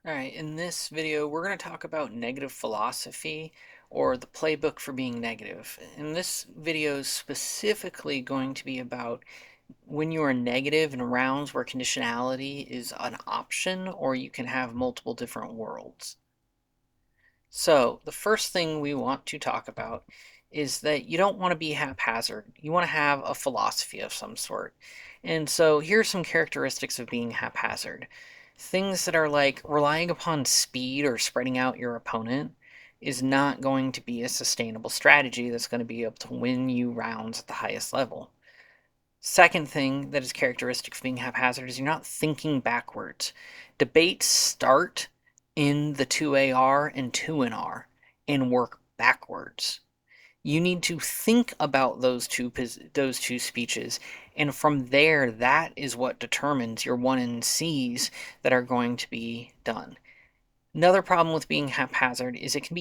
Alright, in this video, we're going to talk about negative philosophy or the playbook for being negative. And this video is specifically going to be about when you are negative in rounds where conditionality is an option or you can have multiple different worlds. So, the first thing we want to talk about is that you don't want to be haphazard. You want to have a philosophy of some sort. And so, here are some characteristics of being haphazard. Things that are like relying upon speed or spreading out your opponent is not going to be a sustainable strategy that's going to be able to win you rounds at the highest level. Second thing that is characteristic of being haphazard is you're not thinking backwards. Debates start in the 2AR and 2NR and work backwards. You need to think about those two speeches, and from there, that is what determines your 1NCs that are going to be done. Another problem with being haphazard is you can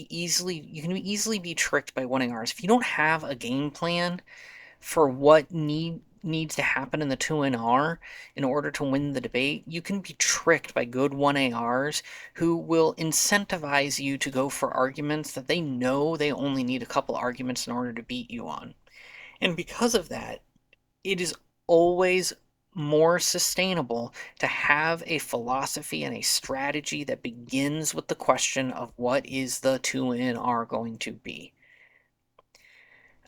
easily be tricked by 1ARs. If you don't have a game plan for what needs to happen in the 2NR in order to win the debate, you can be tricked by good 1ARs who will incentivize you to go for arguments that they know they only need a couple arguments in order to beat you on. And because of that, it is always more sustainable to have a philosophy and a strategy that begins with the question of what is the 2NR going to be.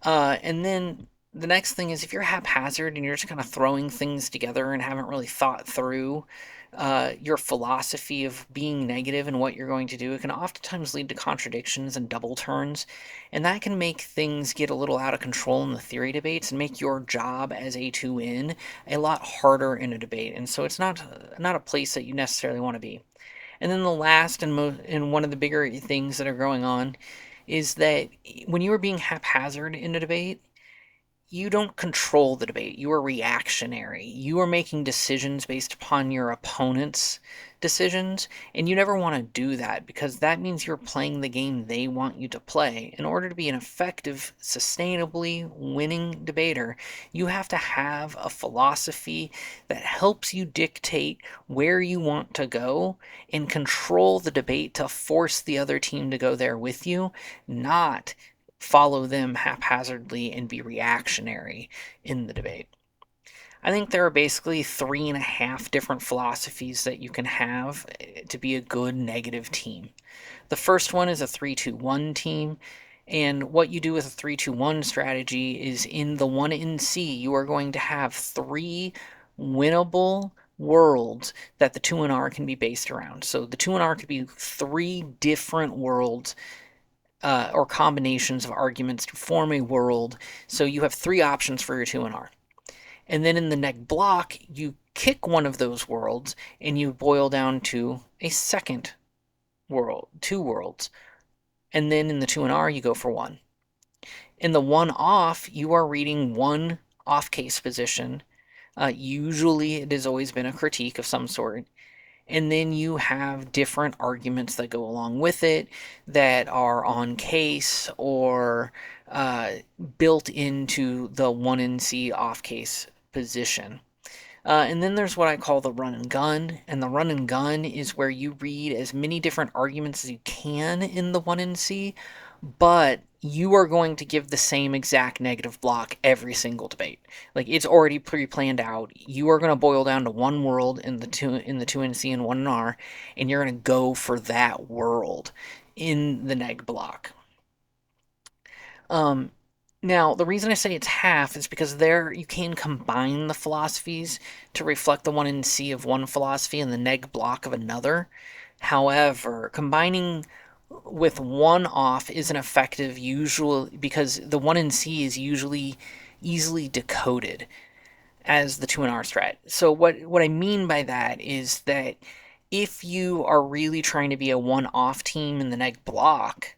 And then the next thing is if you're haphazard and you're just kind of throwing things together and haven't really thought through your philosophy of being negative and what you're going to do, it can oftentimes lead to contradictions and double turns. And that can make things get a little out of control in the theory debates and make your job as a 2N a lot harder in a debate. And so it's not a place that you necessarily want to be. And then the last and one of the bigger things that are going on is that when you are being haphazard in a debate, you don't control the debate. You are reactionary. You are making decisions based upon your opponent's decisions, and you never want to do that because that means you're playing the game they want you to play. In order to be an effective, sustainably winning debater, you have to have a philosophy that helps you dictate where you want to go and control the debate to force the other team to go there with you, not follow them haphazardly and be reactionary in the debate. I think there are basically 3.5 different philosophies that you can have to be a good negative team. The first one is a 3-2-1 team. And what you do with a 3-2-1 strategy is in the 1NC, you are going to have 3 winnable worlds that the 2NR can be based around. So the 2NR could be 3 different worlds or combinations of arguments to form a world. So you have 3 options for your 2NR. And then in the neg block, you kick one of those worlds and you boil down to a second world, 2 worlds. And then in the 2NR, you go for 1. In the 1 off, you are reading 1 off case position. Usually, it has always been a critique of some sort. And then you have different arguments that go along with it that are on case or built into the 1NC off case position. And then there's what I call the run and gun. And the run and gun is where you read as many different arguments as you can in the 1NC, but you are going to give the same exact negative block every single debate. Like it's already pre-planned out. You are going to boil down to one world in the 2NC and 1NR, and you're going to go for that world in the neg block. Um, Now, the reason I say it's half is because there you can combine the philosophies to reflect the 1NC of one philosophy and the neg block of another. However, combining with one off isn't effective usually because the 1NC is usually easily decoded as the 2NR strat. So what I mean by that is that if you are really trying to be a one off team in the neg block,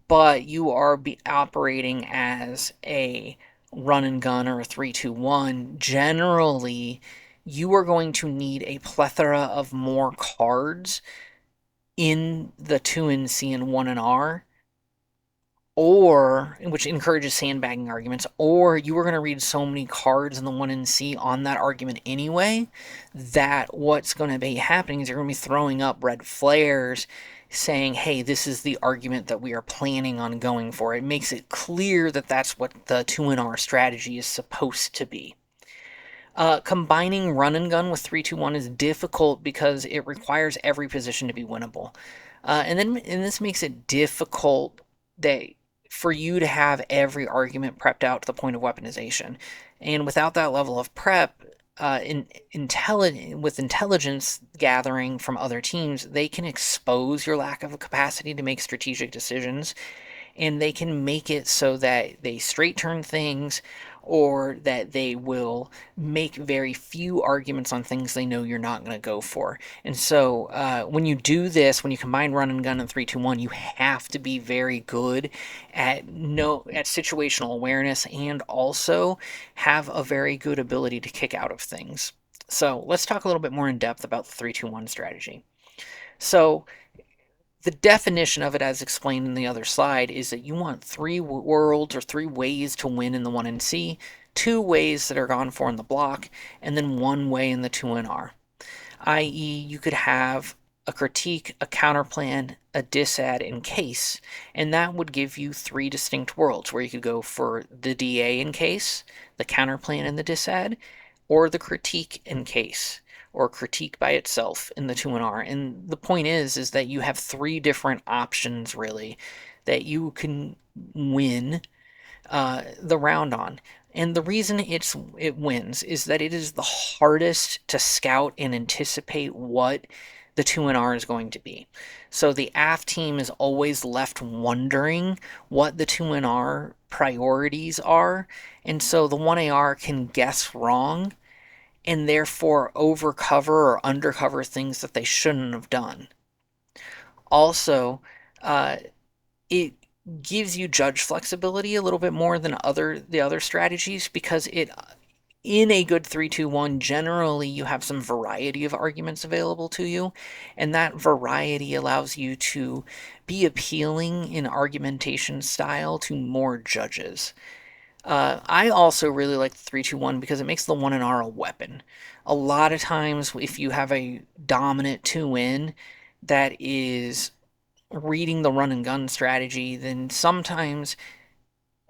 but you are operating as a run and gun or a 3-2-1, generally you are going to need a plethora of more cards in the 2NC and 1NR, or which encourages sandbagging arguments, or you were going to read so many cards in the 1 and C on that argument anyway that what's going to be happening is you're going to be throwing up red flares saying, hey, this is the argument that we are planning on going for. It makes it clear that that's what the 2NR strategy is supposed to be. Combining run and gun with 3-2-1 is difficult because it requires every position to be winnable. And this makes it difficult that for you to have every argument prepped out to the point of weaponization. And without that level of prep, with intelligence gathering from other teams, they can expose your lack of a capacity to make strategic decisions, and they can make it so that they straight turn things or that they will make very few arguments on things they know you're not going to go for. And so when you do this, when you combine run and gun and 3-2-1, you have to be very good at situational awareness and also have a very good ability to kick out of things. So let's talk a little bit more in depth about the 3-2-1 strategy. So the definition of it, as explained in the other slide, is that you want 3 worlds or 3 ways to win in the 1 and C, 2 ways that are gone for in the block, and then 1 way in the 2 and R. I.e., you could have a critique, a counterplan, a disad, and case, and that would give you 3 distinct worlds where you could go for the DA in case, the counterplan in the disad, or the critique in case, or critique by itself in the 2 and R. And the point is that you have 3 different options really that you can win the round on. And the reason it wins is that it is the hardest to scout and anticipate what the 2 and R is going to be. So the AF team is always left wondering what the 2 and R priorities are, and so the 1AR can guess wrong and therefore overcover or undercover things that they shouldn't have done. Also, it gives you judge flexibility a little bit more than the other strategies because it in a good 3-2-1 generally you have some variety of arguments available to you, and that variety allows you to be appealing in argumentation style to more judges. I also really like the 3-2-1 because it makes the 1 and R a weapon. A lot of times, if you have a dominant 2 in that is reading the run and gun strategy, then sometimes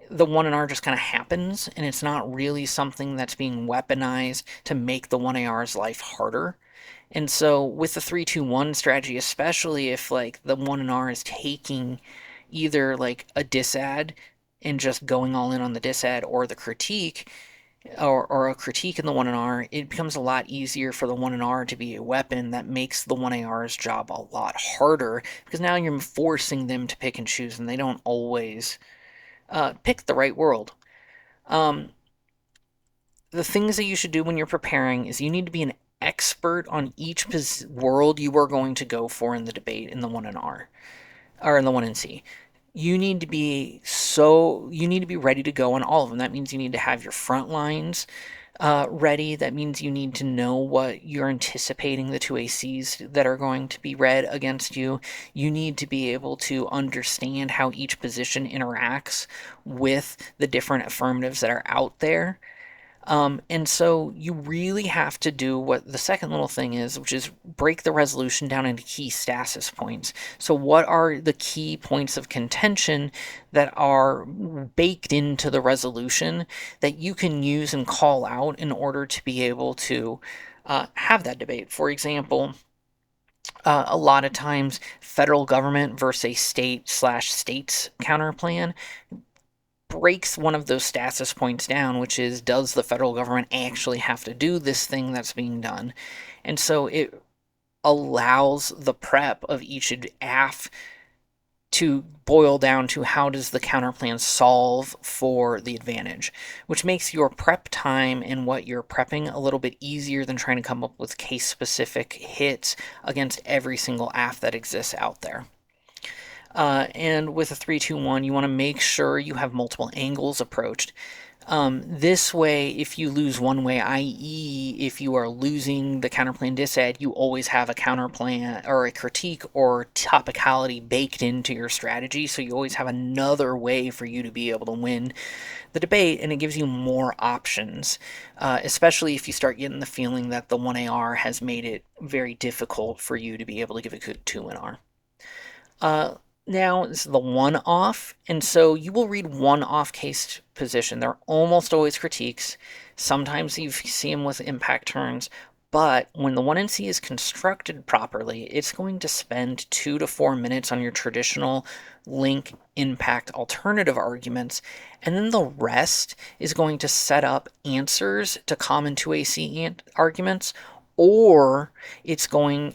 the 1 and R just kind of happens, and it's not really something that's being weaponized to make the 1AR's life harder. And so with the 3-2-1 strategy, especially if like the 1 and R is taking either like a disad and just going all in on the disad or the critique or a critique in the 1 and R, it becomes a lot easier for the 1 and R to be a weapon that makes the 1AR's job a lot harder because now you're forcing them to pick and choose and they don't always pick the right world. The things that you should do when you're preparing is you need to be an expert on each world you are going to go for in the debate in the 1 and R or in the 1 and C. You need to be ready to go on all of them. That means you need to have your front lines ready. That means you need to know what you're anticipating the 2 ACs that are going to be read against you. You need to be able to understand how each position interacts with the different affirmatives that are out there. And so you really have to do what the second little thing is, which is break the resolution down into key stasis points. So what are the key points of contention that are baked into the resolution that you can use and call out in order to be able to have that debate? For example, a lot of times federal government versus a state/states counterplan breaks one of those stasis points down, which is, does the federal government actually have to do this thing that's being done? And so it allows the prep of each AF to boil down to how does the counterplan solve for the advantage, which makes your prep time and what you're prepping a little bit easier than trying to come up with case-specific hits against every single AF that exists out there. And with a 3-2-1, you want to make sure you have multiple angles approached. This way, if you lose one way, i.e., if you are losing the counterplan disad, you always have a counterplan or a critique or topicality baked into your strategy. So you always have another way for you to be able to win the debate, and it gives you more options, especially if you start getting the feeling that the 1AR has made it very difficult for you to be able to give a good 2NR. Uh, Now is the one off, and so you will read one off case position. They're almost always critiques. Sometimes you see them with impact turns, but when the 1NC is constructed properly, it's going to spend 2 to 4 minutes on your traditional link impact alternative arguments, and then the rest is going to set up answers to common 2AC arguments, or it's going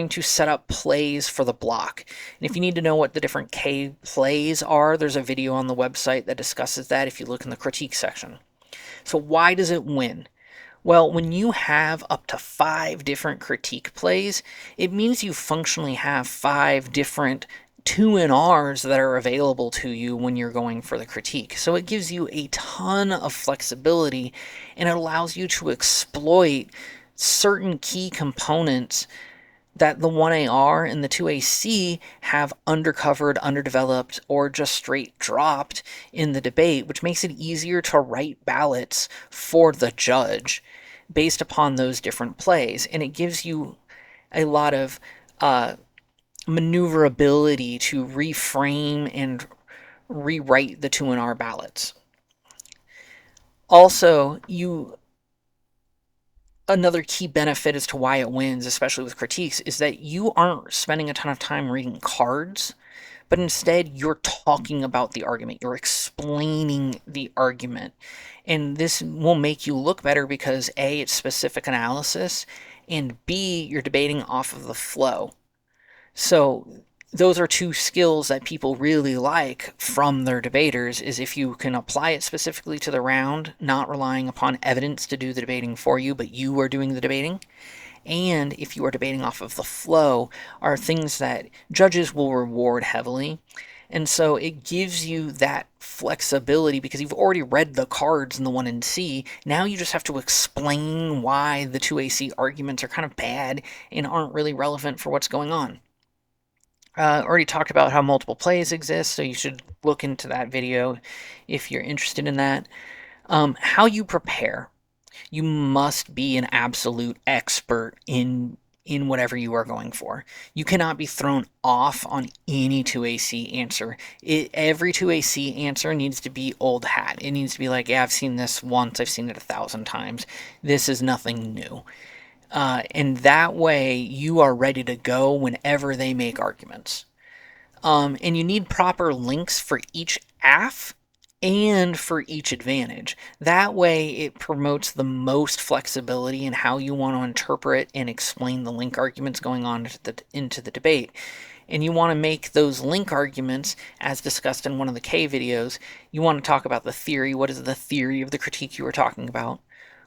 to set up plays for the block. And if you need to know what the different K plays are, there's a video on the website that discusses that if you look in the critique section. So why does it win? Well, when you have up to 5 different critique plays, it means you functionally have 5 different 2NRs that are available to you when you're going for the critique. So it gives you a ton of flexibility, and it allows you to exploit certain key components that the 1AR and the 2AC have undercovered, underdeveloped, or just straight dropped in the debate, which makes it easier to write ballots for the judge based upon those different plays. And it gives you a lot of maneuverability to reframe and rewrite the 2NR ballots. Also, another key benefit as to why it wins, especially with critiques, is that you aren't spending a ton of time reading cards, but instead you're talking about the argument. You're explaining the argument. And this will make you look better because A, it's specific analysis, and B, you're debating off of the flow. So those are two skills that people really like from their debaters, is if you can apply it specifically to the round, not relying upon evidence to do the debating for you, but you are doing the debating. And if you are debating off of the flow, are things that judges will reward heavily. And so it gives you that flexibility because you've already read the cards in the 1NC. Now you just have to explain why the 2AC arguments are kind of bad and aren't really relevant for what's going on. Already talked about how multiple plays exist, so you should look into that video if you're interested in that. How you prepare. You must be an absolute expert in whatever you are going for. You cannot be thrown off on any 2AC answer. Every 2AC answer needs to be old hat. It needs to be like, yeah, I've seen this once, I've seen it 1,000 times. This is nothing new. And that way you are ready to go whenever they make arguments. And you need proper links for each AF and for each advantage. That way it promotes the most flexibility in how you want to interpret and explain the link arguments going on into the debate. And you want to make those link arguments, as discussed in one of the K videos, you want to talk about the theory. What is the theory of the critique you were talking about?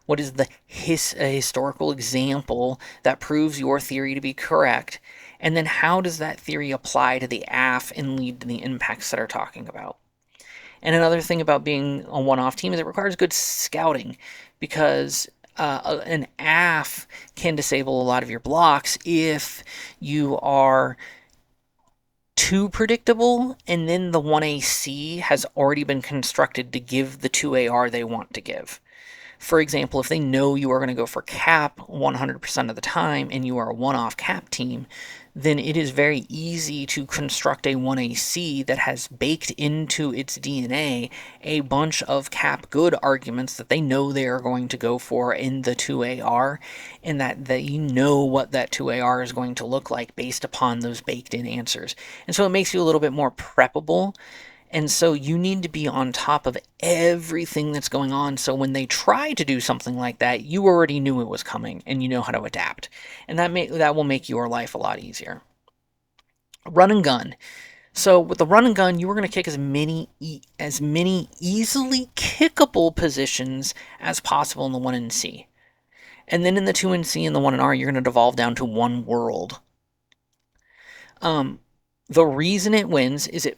What is the historical example that proves your theory to be correct? And then how does that theory apply to the AF and lead to the impacts that are talking about? And another thing about being a one-off team is it requires good scouting, because an AF can disable a lot of your blocks if you are too predictable, and then the 1AC has already been constructed to give the 2AR they want to give. For example, if they know you are going to go for cap 100% of the time and you are a one-off cap team, then it is very easy to construct a 1AC that has baked into its DNA a bunch of cap good arguments that they know they are going to go for in the 2AR, and that they know what that 2AR is going to look like based upon those baked in answers. And so it makes you a little bit more preppable. And so you need to be on top of everything that's going on, so when they try to do something like that, you already knew it was coming and you know how to adapt. And that will make your life a lot easier. Run and gun. So with the run and gun, you are going to kick as many easily kickable positions as possible in the 1NC. And then in the 2NC and the 1NR, you're going to devolve down to one world. The reason it wins is it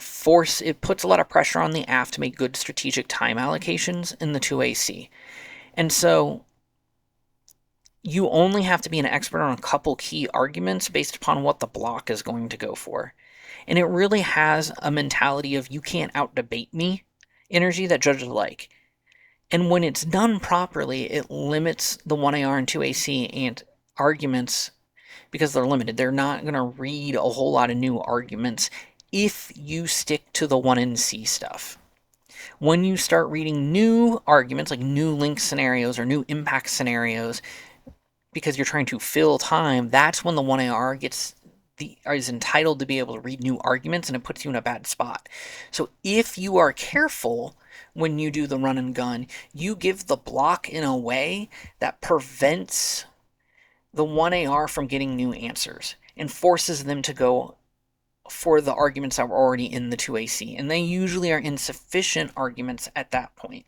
puts a lot of pressure on the AF to make good strategic time allocations in the 2AC. And so you only have to be an expert on a couple key arguments based upon what the block is going to go for. And it really has a mentality of you can't out debate me energy that judges like. And when it's done properly, it limits the 1AR and 2AC and arguments because they're limited. They're not going to read a whole lot of new arguments if you stick to the 1NC stuff. When you start reading new arguments, like new link scenarios or new impact scenarios, because you're trying to fill time, that's when the 1AR is entitled to be able to read new arguments, and it puts you in a bad spot. So if you are careful when you do the run and gun, you give the block in a way that prevents the 1AR from getting new answers and forces them to go for the arguments that were already in the 2AC. And they usually are insufficient arguments at that point.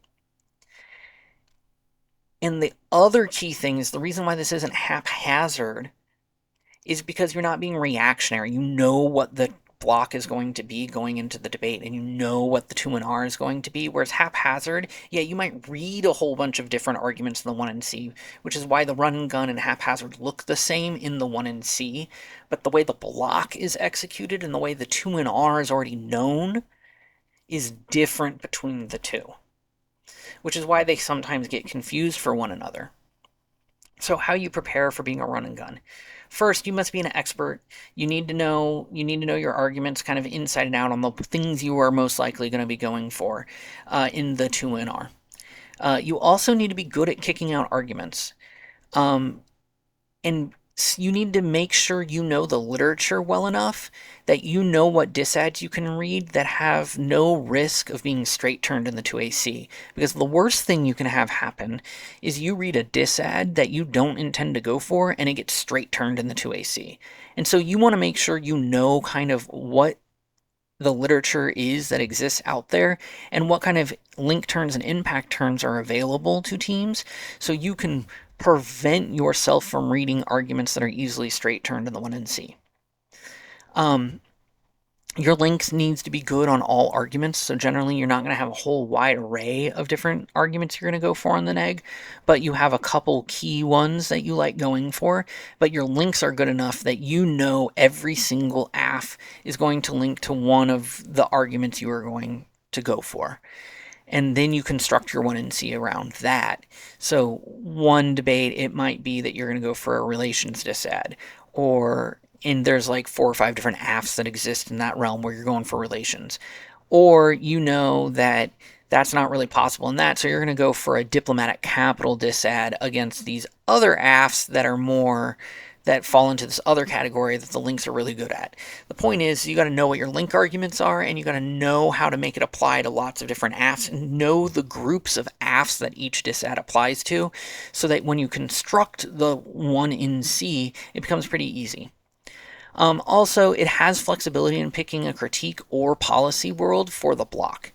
And the other key thing is the reason why this isn't haphazard is because you're not being reactionary. You know what the block is going to be going into the debate, and you know what the 2 and R is going to be. Whereas haphazard, yeah, you might read a whole bunch of different arguments in the 1 and C, which is why the run and gun and haphazard look the same in the 1 and C. But the way the block is executed and the way the 2 and R is already known is different between the two, which is why they sometimes get confused for one another. So how you prepare for being a run and gun. First, you must be an expert. You need to know your arguments kind of inside and out on the things you are most likely going to be going for in the 2NR. You also need to be good at kicking out arguments. And you need to make sure you know the literature well enough that you know what disads you can read that have no risk of being straight turned in the 2AC. Because the worst thing you can have happen is you read a disad that you don't intend to go for and it gets straight turned in the 2AC. And so you want to make sure you know kind of what the literature is that exists out there and what kind of link turns and impact turns are available to teams so you can prevent yourself from reading arguments that are easily straight turned in the 1NC. Your links needs to be good on all arguments, so generally you're not going to have a whole wide array of different arguments you're going to go for on the neg, but you have a couple key ones that you like going for, but your links are good enough that you know every single AF is going to link to one of the arguments you are going to go for. And then you construct your 1NC around that. So one debate, it might be that you're going to go for a relations disad, and there's like 4 or 5 different AFs that exist in that realm where you're going for relations. Or you know that that's not really possible in that, so you're going to go for a diplomatic capital disad against these other AFs that fall into this other category that the links are really good at. The point is, you got to know what your link arguments are, and you got to know how to make it apply to lots of different AFs, and know the groups of AFs that each disad applies to, so that when you construct the one in C, it becomes pretty easy. Also, it has flexibility in picking a critique or policy world for the block.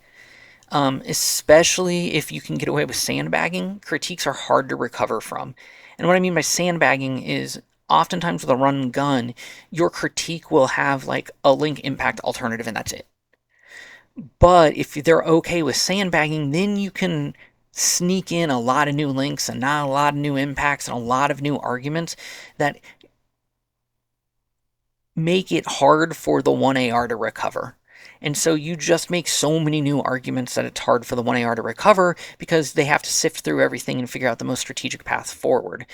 Especially if you can get away with sandbagging, critiques are hard to recover from. And what I mean by sandbagging is oftentimes with a run and gun, your critique will have like a link impact alternative and that's it. But if they're okay with sandbagging, then you can sneak in a lot of new links and not a lot of new impacts and a lot of new arguments that make it hard for the 1AR to recover. And so you just make so many new arguments that it's hard for the 1AR to recover because they have to sift through everything and figure out the most strategic path forward.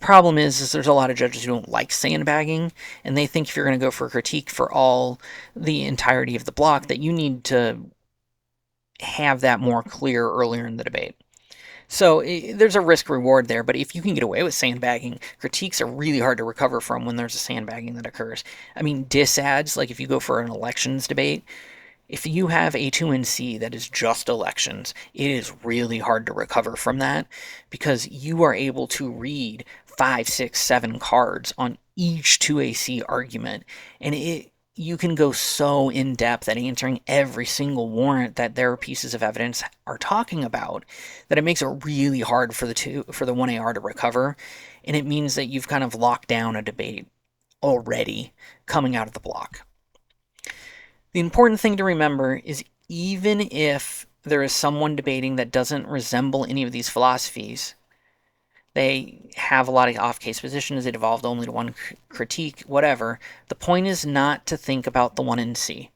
Problem is there's a lot of judges who don't like sandbagging, and they think if you're going to go for a critique for the entirety of the block, that you need to have that more clear earlier in the debate. So there's a risk reward there, but if you can get away with sandbagging, critiques are really hard to recover from when there's a sandbagging that occurs. I mean, disads, like if you go for an elections debate, if you have a 2NC that is just elections, it is really hard to recover from that because you are able to read 5, 6, 7 cards on each 2AC argument, and you can go so in depth at answering every single warrant that their pieces of evidence are talking about that it makes it really hard for the 1AR to recover, and it means that you've kind of locked down a debate already coming out of the block. The important thing to remember is even if there is someone debating that doesn't resemble any of these philosophies, they have a lot of off-case positions, it evolved only to one critique, whatever. The point is not to think about the one in C.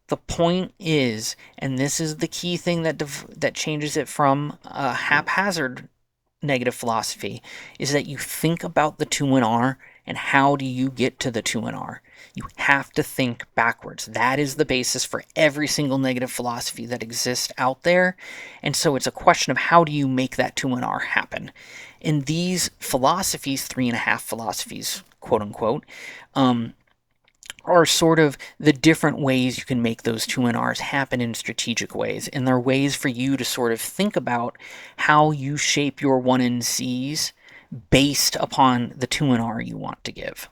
The point is, and this is the key thing that changes it from a haphazard negative philosophy, is that you think about the 2 in R and how do you get to the 2 in R. You have to think backwards. That is the basis for every single negative philosophy that exists out there. And so it's a question of how do you make that 2 in R happen. In these philosophies, 3.5 philosophies, quote unquote, are sort of the different ways you can make those 2 NRs happen in strategic ways. And they're ways for you to sort of think about how you shape your 1 NCs based upon the 2 NR you want to give.